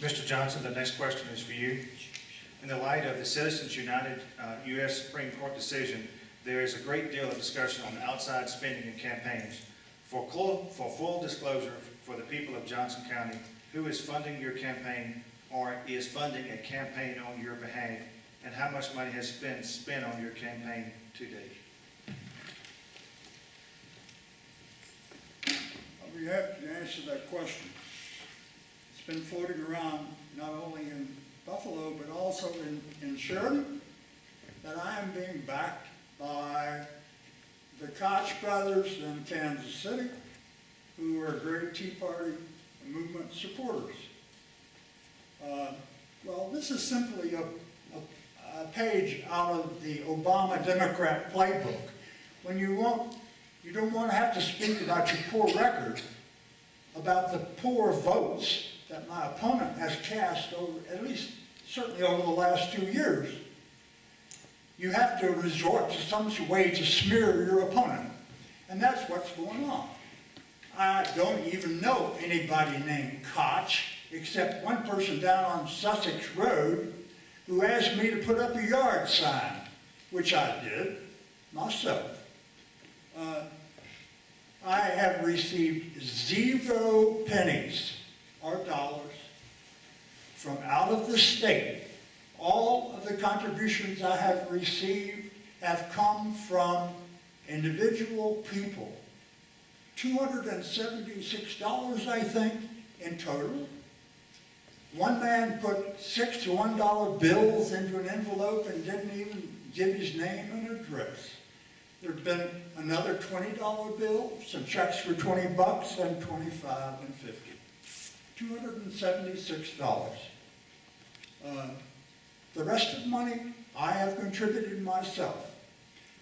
Mr. Johnson, the next question is for you. In the light of the Citizens United U.S. Supreme Court decision, there is a great deal of discussion on outside spending in campaigns. For full disclosure for the people of Johnson County, who is funding your campaign or is funding a campaign on your behalf, and how much money has been spent on your campaign to date? I'll be happy to answer that question. It's been floating around not only in Buffalo, but also in Sheridan, that I am being backed by the Koch brothers in Kansas City, who are great Tea Party movement supporters. Well, this is simply a page out of the Obama Democrat playbook. When you don't want to have to speak about your poor record, about the poor votes that my opponent has cast over, at least certainly over the last 2 years. You have to resort to some way to smear your opponent. And that's what's going on. I don't even know anybody named Koch, except one person down on Sussex Road who asked me to put up a yard sign, which I did myself. I have received 0 pennies or dollars from out of the state. All of the contributions I have received have come from individual people. $276, I think, in total. One man put 6 $1 bills into an envelope and didn't even give his name and address. There have been another $20 bill, some checks for 20 bucks, and 25 and 50. $276. The rest of the money I have contributed myself,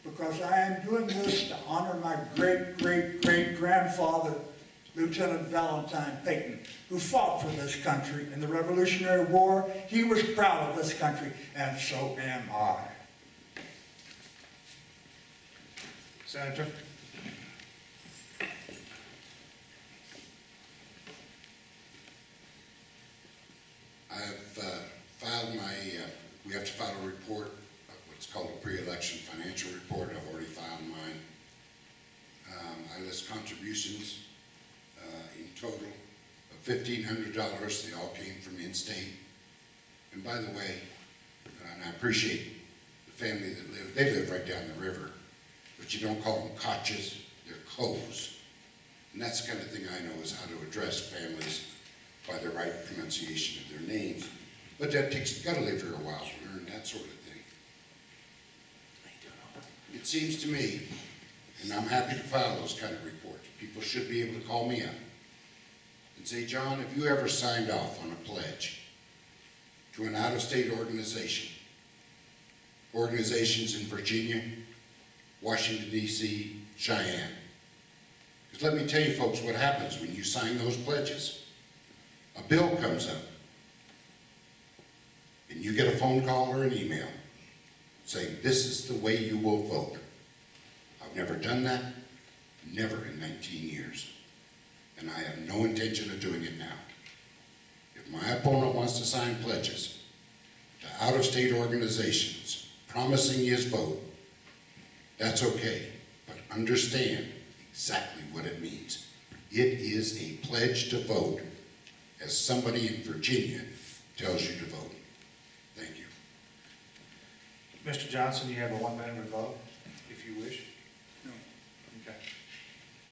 because I am doing this to honor my great-great-great-grandfather, Lieutenant Valentine Peyton, who fought for this country in the Revolutionary War. He was proud of this country, and so am I. Senator? I've filed my, we have to file a report, what's called a pre-election financial report. I've already filed mine. I list contributions in total of $1,500. They all came from in-state. And by the way, and I appreciate the family that they live right down the river, but you don't call them Koches, they're Coes. And that's the kind of thing I know is how to address families by the right pronunciation of their names. But that takes, you've got to live here a while to learn that sort of thing. It seems to me, and I'm happy to file those kind of reports, people should be able to call me up and say, John, have you ever signed off on a pledge to an out-of-state organization? Organizations in Virginia, Washington, D.C., Cheyenne. Because let me tell you folks what happens when you sign those pledges. A bill comes up, and you get a phone call or an email saying, this is the way you will vote. I've never done that, never in 19 years. And I have no intention of doing it now. If my opponent wants to sign pledges to out-of-state organizations promising his vote, that's okay, but understand exactly what it means. It is a pledge to vote, as somebody in Virginia tells you to vote. Thank you. Mr. Johnson, you have a 1-minute rebuttal.